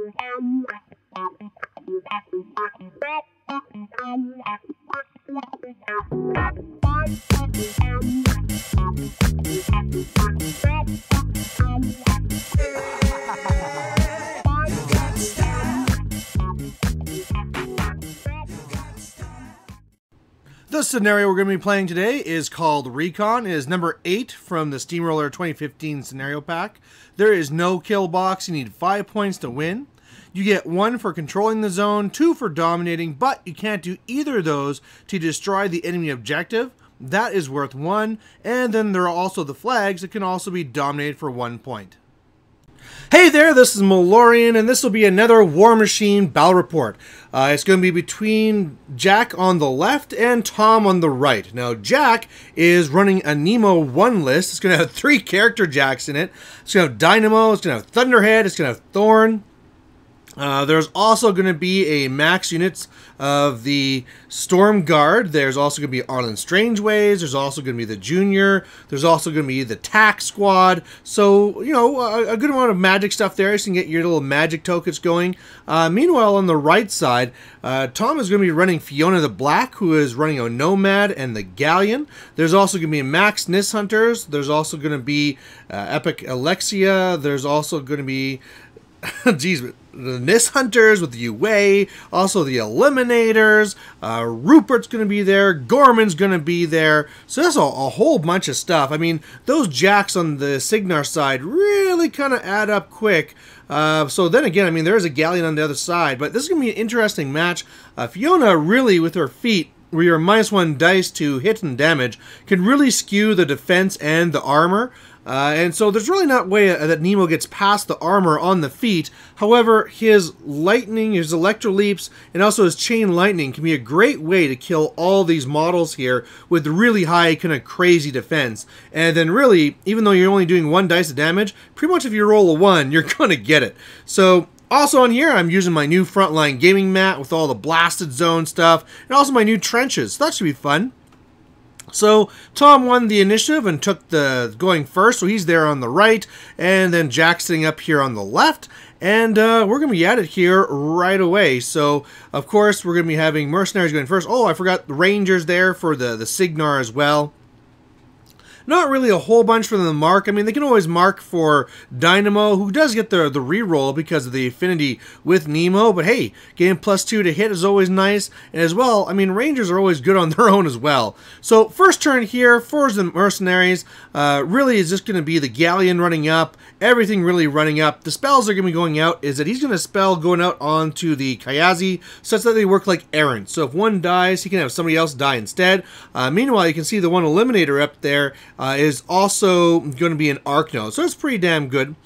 The scenario we're going to be playing today is called Recon. It is number 8 from the Steamroller 2015 scenario pack. There is no kill box. You need 5 points to win. You get 1 for controlling the zone, 2 for dominating, but you can't do either of those to destroy the enemy objective. That is worth 1. And then there are also the flags that can also be dominated for 1 point. Hey there, this is Malorian, and this will be another War Machine Battle Report. It's going to be between Jack on the left and Tom on the right. Now, Jack is running a Nemo 1 list. It's going to have 3 character Jacks in it. It's going to have Dynamo, it's going to have Thunderhead, it's going to have Thorn. There's also going to be a max units of the Storm Guard. There's also going to be Arlen Strangeways. There's also going to be the Junior. There's also going to be the TAC Squad. So, you know, a good amount of magic stuff there. So you can get your little magic tokens going. Meanwhile, on the right side, Tom is going to be running Fiona the Black, who is running a Nomad and the Galleon. There's also going to be Max Nis Hunters. There's also going to be Epic Alexia. There's also going to be... geez, the Nis Hunters with the UA, also the Eliminators, Rupert's going to be there, Gorman's going to be there, so that's a whole bunch of stuff. I mean, those Jacks on the Signar side really kind of add up quick. So then again, I mean, there is a Galleon on the other side, but this is going to be an interesting match. Fiona really, with her feet, where you're -1 dice to hit and damage, can really skew the defense and the armor. And so there's really not a way that Nemo gets past the armor on the feet. However, his lightning, his electro leaps, and also his chain lightning can be a great way to kill all these models here with really high kind of crazy defense. And then really, even though you're only doing 1 dice of damage, pretty much if you roll a 1, you're going to get it. So... also on here, I'm using my new Frontline gaming mat with all the blasted zone stuff, and also my new trenches. So that should be fun. So Tom won the initiative and took the going first, so he's there on the right, and then Jack's sitting up here on the left, and we're going to be at it here right away. So, of course, we're going to be having mercenaries going first. Oh, I forgot the Rangers there for the Signar as well. Not really a whole bunch for them to mark. I mean, they can always mark for Dynamo, who does get the reroll because of the affinity with Nemo. But hey, getting +2 to hit is always nice. And as well, I mean, Rangers are always good on their own as well. So first turn here for the mercenaries really is just going to be the Galleon running up. Everything really running up. The spells are going to be going out is that he's going to spell going out onto the Kayazi such that they work like errands. So if one dies, he can have somebody else die instead. Meanwhile, you can see the one Eliminator up there is also going to be an arc node. So it's pretty damn good.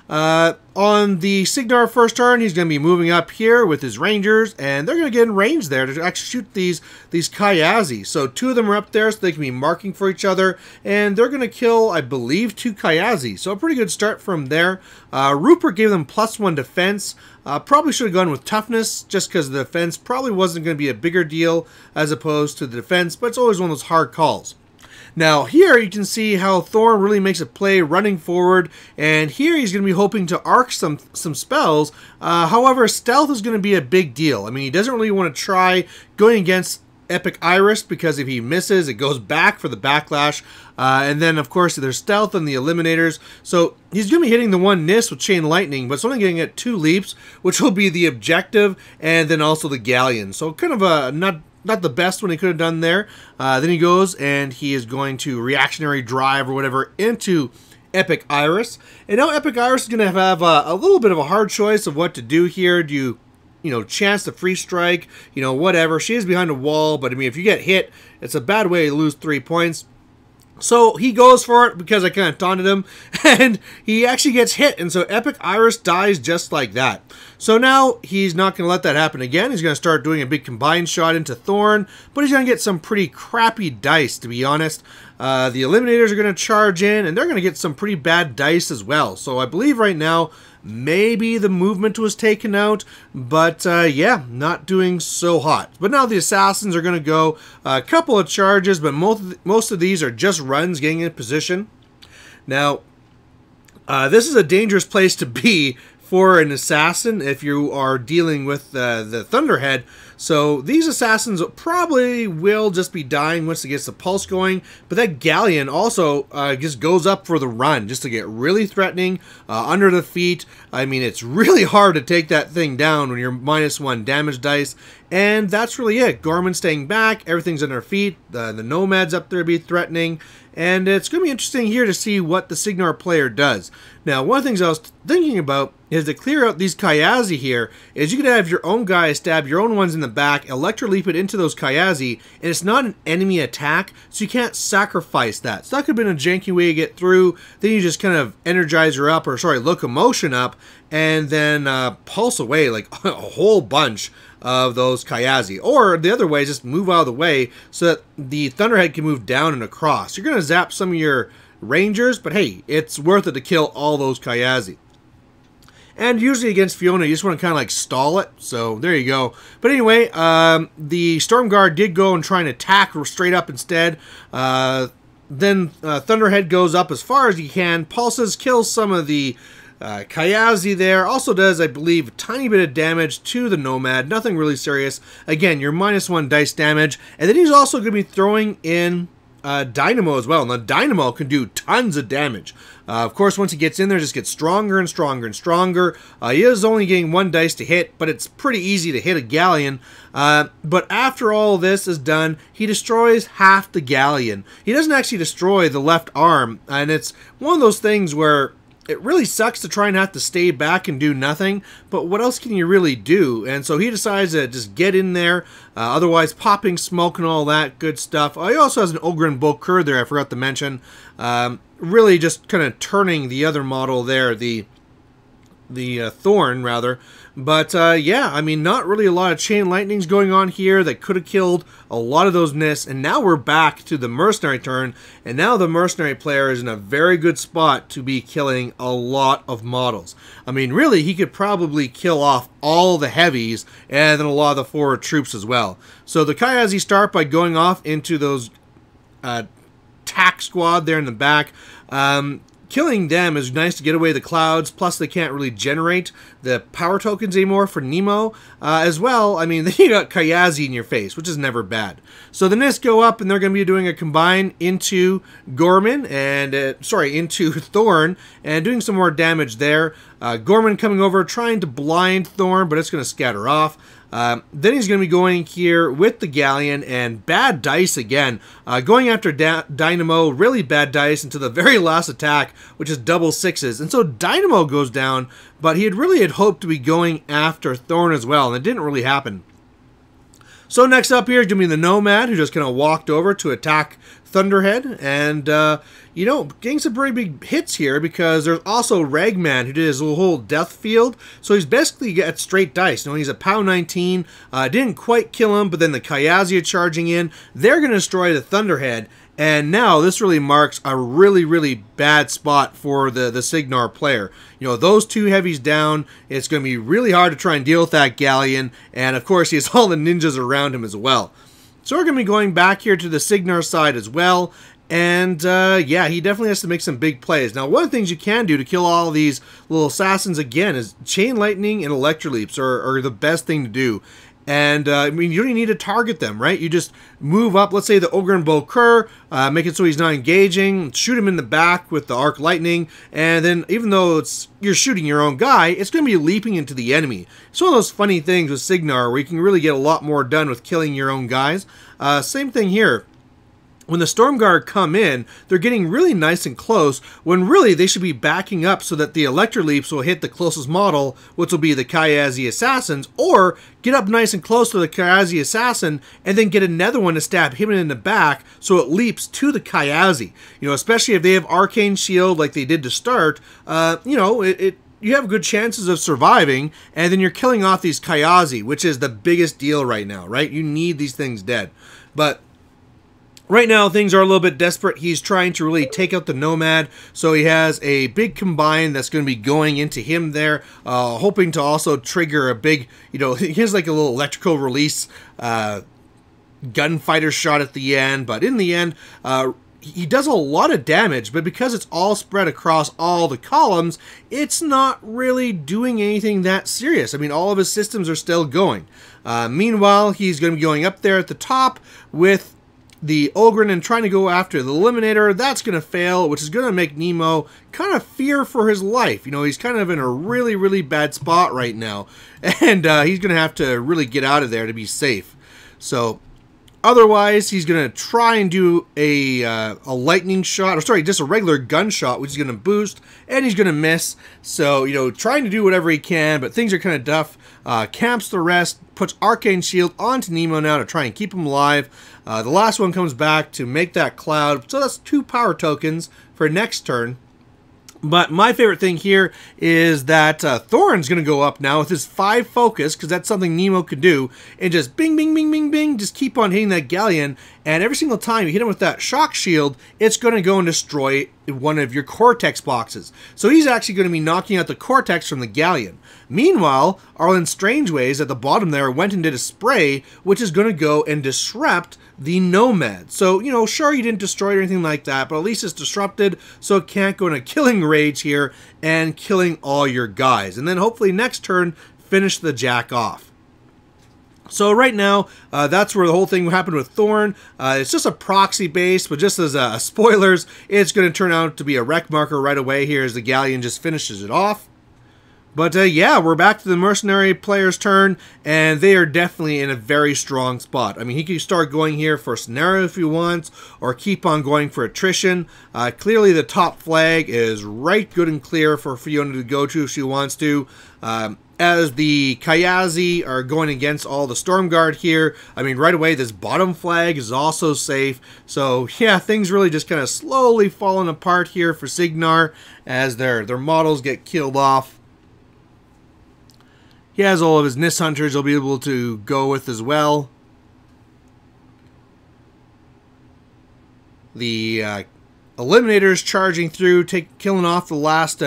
On the Signar first turn, he's going to be moving up here with his Rangers, and they're going to get in range there to actually shoot these Kayazi. So 2 of them are up there, so they can be marking for each other, and they're going to kill, I believe, 2 Kayazi. So a pretty good start from there. Rupert gave them +1 defense. Probably should have gone with toughness, just because the defense probably wasn't going to be a bigger deal as opposed to the defense, but it's always one of those hard calls. Now here you can see how Thorn really makes a play running forward, and here he's going to be hoping to arc some spells. However, stealth is going to be a big deal. I mean, he doesn't really want to try going against Epic Iris, because if he misses, it goes back for the backlash. And then, of course, there's stealth and the Eliminators. So he's going to be hitting the one Nis with Chain Lightning, but it's only getting at 2 leaps, which will be the objective, and then also the Galleon. So kind of a not the best one he could have done there. Then he goes and he is going to reactionary drive or whatever into Epic Iris. And now Epic Iris is going to have a little bit of a hard choice of what to do here. Do you chance the free strike, whatever. She is behind a wall, but I mean, if you get hit, it's a bad way to lose 3 points. So he goes for it because I kind of taunted him, and he actually gets hit, and so Epic Iris dies just like that. So now he's not going to let that happen again. He's going to start doing a big combined shot into Thorn, but he's going to get some pretty crappy dice, to be honest. The Eliminators are going to charge in, and they're going to get some pretty bad dice as well. So I believe right now, maybe the movement was taken out, but yeah, not doing so hot. But now the Assassins are going to go a couple of charges, but most of these are just runs getting in position. Now, this is a dangerous place to be for an assassin if you are dealing with the Thunderhead. So these assassins probably will just be dying once it gets the pulse going, but that galleon also just goes up for the run just to get really threatening under the feet. I mean, it's really hard to take that thing down when you're -1 damage dice, and that's really it. Gorman staying back, everything's on their feet, the Nomad's up there to be threatening, and it's going to be interesting here to see what the Cygnar player does. Now, one of the things I was thinking about is to clear out these Kayazi here, is you could have your own guys stab your own ones in the back, electroleap it into those Kayazi, and it's not an enemy attack, so you can't sacrifice that. So that could have been a janky way to get through. Then you just kind of energize her up, or sorry, locomotion up, and then pulse away like a whole bunch of those Kayazi. Or the other way is just move out of the way so that the Thunderhead can move down and across. You're going to zap some of your Rangers, but hey, it's worth it to kill all those Kayazi. And usually against Fiona, you just want to kind of like stall it. So there you go. But anyway, the Storm Guard did go and try and attack straight up instead. Then Thunderhead goes up as far as he can, pulses, kills some of the Kayazi there. Also does, I believe, a tiny bit of damage to the Nomad. Nothing really serious. Again, your -1 dice damage. And then he's also going to be throwing in Dynamo as well. Now, Dynamo can do tons of damage. Of course, once he gets in there, just gets stronger and stronger and stronger. He is only getting 1 dice to hit, but it's pretty easy to hit a galleon. But after all this is done, he destroys half the galleon. He doesn't actually destroy the left arm, and it's one of those things where it really sucks to try and have to stay back and do nothing, but what else can you really do? And so he decides to just get in there, otherwise popping smoke and all that good stuff. He also has an Ogren Bokur there, I forgot to mention. Really just kind of turning the other model there, the Thorn, rather. But, yeah, I mean, not really a lot of chain lightnings going on here that could have killed a lot of those Nists. And now we're back to the Mercenary turn. And now the Mercenary player is in a very good spot to be killing a lot of models. I mean, really, he could probably kill off all the heavies and then a lot of the forward troops as well. So the Kayazi start by going off into those tack squad there in the back. Killing them is nice to get away the clouds, plus they can't really generate the power tokens anymore for Nemo. As well, I mean, then you got Kayazi in your face, which is never bad. So the Nists go up, and they're going to be doing a combine into Gorman, and, into Thorn, and doing some more damage there. Gorman coming over, trying to blind Thorn, but it's going to scatter off. Then he's going to be going here with the Galleon, and bad dice again. Going after Dynamo, really bad dice into the very last attack, which is double 6s. And so Dynamo goes down, but he had hoped to be going after Thorn as well, and it didn't really happen. So next up here is going to be the Nomad, who just kind of walked over to attack Thunderhead, and, you know, getting some pretty big hits here, because there's also Ragman, who did his whole death field, so he's basically got straight dice. You know, he's a POW 19, didn't quite kill him, but then the Kayazi are charging in. They're going to destroy the Thunderhead, and now this really marks a really, really bad spot for the Cygnar player. You know, those 2 heavies down, it's going to be really hard to try and deal with that Galleon, and of course he has all the ninjas around him as well. So we're going to be going back here to the Cygnar side as well. And, yeah, he definitely has to make some big plays. Now, one of the things you can do to kill all of these little assassins, again, is Chain Lightning and Electroleaps are the best thing to do. And, I mean, you don't even need to target them, right? You just move up, let's say the Ogren Bokur, make it so he's not engaging, shoot him in the back with the Arc Lightning, and then even though you're shooting your own guy, it's going to be leaping into the enemy. It's one of those funny things with Cygnar where you can really get a lot more done with killing your own guys. Same thing here. When the Storm Guard come in, they're getting really nice and close, when really they should be backing up so that the Electroleaps will hit the closest model, which will be the Kayazi Assassins, or get up nice and close to the Kayazi Assassin, and then get another one to stab him in the back, so it leaps to the Kayazi. You know, especially if they have Arcane Shield like they did to start, you know, you have good chances of surviving, and then you're killing off these Kayazi, which is the biggest deal right now, right? You need these things dead. But right now, things are a little bit desperate. He's trying to really take out the Nomad, so he has a big combine that's going to be going into him there, hoping to also trigger a big, you know, he has like a little electrical release gunfighter shot at the end, but in the end, he does a lot of damage, but because it's all spread across all the columns, it's not really doing anything that serious. I mean, all of his systems are still going. Meanwhile, he's going to be going up there at the top with the Ogren and trying to go after the Eliminator. That's going to fail, which is going to make Nemo kind of fear for his life. You know, he's kind of in a really, really bad spot right now, and he's going to have to really get out of there to be safe. So otherwise, he's going to try and do a lightning shot, or sorry, just a regular gunshot, which is going to boost, and he's going to miss. So, you know, trying to do whatever he can, but things are kind of tough. Camps the rest, puts Arcane Shield onto Nemo now to try and keep him alive. The last one comes back to make that cloud, so that's 2 power tokens for next turn. But my favorite thing here is that Thorin's going to go up now with his 5 focus, because that's something Nemo could do, and just bing, bing, bing, bing, bing, just keep on hitting that galleon, and every single time you hit him with that shock shield, it's going to go and destroy one of your Cortex boxes. So he's actually going to be knocking out the Cortex from the galleon. Meanwhile, Arlen Strangeways at the bottom there went and did a spray, which is going to go and disrupt the Nomad. So, you know, sure, you didn't destroy it or anything like that, but at least it's disrupted, so it can't go in a killing rage here and killing all your guys. And then hopefully next turn, finish the Jack off. So right now, that's where the whole thing happened with Thorin. It's just a proxy base, but just as spoilers, it's going to turn out to be a wreck marker right away here as the Galleon just finishes it off. But yeah, we're back to the mercenary player's turn, and they are definitely in a very strong spot. I mean, he can start going here for scenario if he wants, or keep on going for attrition. Clearly the top flag is right good and clear for Fiona to go to if she wants to. As the Kayazi are going against all the Stormguard here, I mean, right away this bottom flag is also safe. So yeah, things really just kind of slowly falling apart here for Cygnar as their models get killed off. He has all of his Nis Hunters he'll be able to go with as well. The Eliminators charging through, killing off the last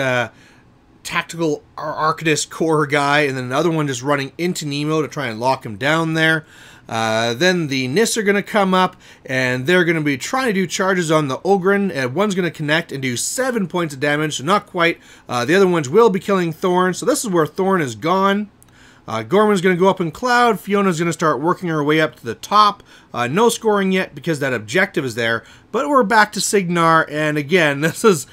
tactical Arcadis core guy, and then another one just running into Nemo to try and lock him down there. Then the Nis are going to come up, and they're going to be trying to do charges on the Ogren, and one's going to connect and do 7 points of damage, so not quite. The other ones will be killing Thorin, so this is where Thorin is gone. Gorman's going to go up in Cloud. Fiona's going to start working her way up to the top. No scoring yet because that objective is there. But we're back to Cygnar, and again, this is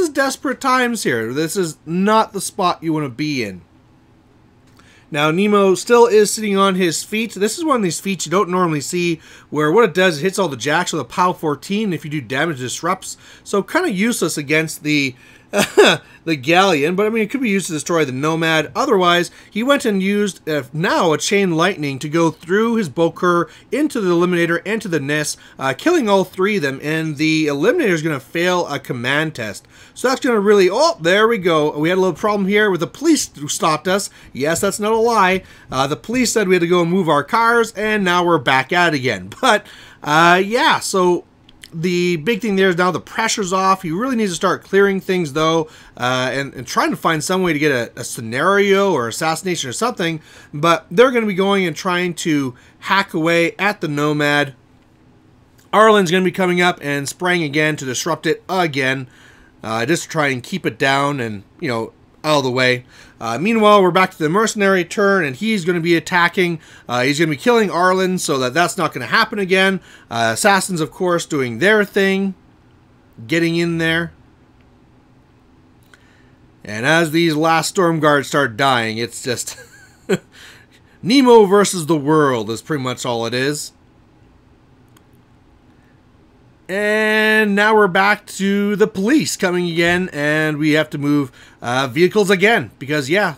desperate times here. This is not the spot you want to be in. Now, Nemo still is sitting on his feet. This is one of these feats you don't normally see, where what it does is it hits all the jacks with a POW 14. If you do damage, it disrupts. So kind of useless against the the Galleon, but I mean, it could be used to destroy the Nomad. Otherwise, he went and used now a Chain Lightning to go through his Bokur into the Eliminator and to the Nis, killing all 3 of them, and the Eliminator is going to fail a command test. So that's going to really, oh, there we go. We had a little problem here with the police who stopped us. Yes, that's not a lie. The police said we had to go and move our cars, and now we're back at it again. But, yeah, so the big thing there is now the pressure's off. He really needs to start clearing things, though, and trying to find some way to get a scenario or assassination or something. But they're going to be going and trying to hack away at the Nomad. Arlen's going to be coming up and spraying again to disrupt it again, just to try and keep it down and, you know, out of the way. Meanwhile, we're back to the mercenary turn, and he's going to be attacking. He's going to be killing Arlen, so that's not going to happen again. Assassins, of course, doing their thing, getting in there. And as these last Stormguards start dying, it's just Nemo versus the world is pretty much all it is. And now we're back to the police coming again, and we have to move vehicles again because, yeah,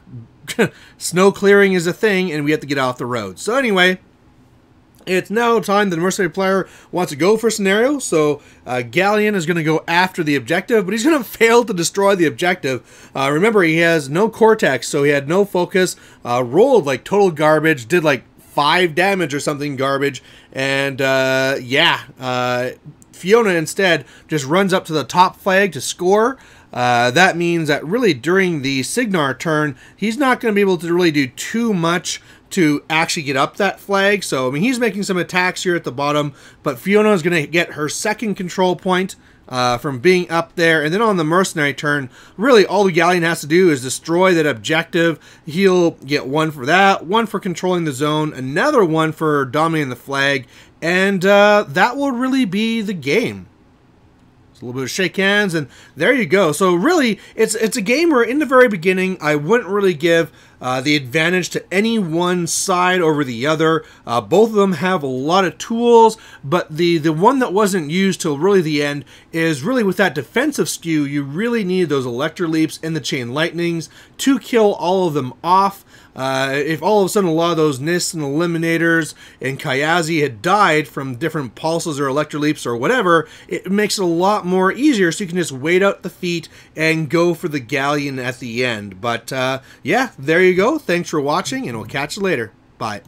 snow clearing is a thing, and we have to get off the road. So anyway, it's now time that the mercenary player wants to go for a scenario. So Galleon is going to go after the objective, but he's going to fail to destroy the objective. Remember, he has no Cortex, so he had no focus, rolled like total garbage, did like 5 damage or something garbage, and yeah, Fiona instead just runs up to the top flag to score. that means that really during the Cygnar turn, he's not going to be able to really do too much to actually get up that flag. So, I mean, he's making some attacks here at the bottom, but Fiona is going to get her second control point from being up there. And then on the mercenary turn, really all the galleon has to do is destroy that objective. He'll get one for that, one for controlling the zone, another one for dominating the flag, and that will really be the game. A little bit of shake hands, and there you go. So really, it's a game where in the very beginning, I wouldn't really give the advantage to any one side over the other. Both of them have a lot of tools, but the one that wasn't used till really the end is really with that defensive skew, you really need those Electro Leaps and the Chain Lightnings to kill all of them off. If all of a sudden a lot of those Nists and Eliminators and Kayazi had died from different pulses or Electro Leaps or whatever, it makes it a lot more easier, so you can just wait out the feat and go for the galleon at the end. But yeah, there you go. Thanks for watching, and we'll catch you later. Bye.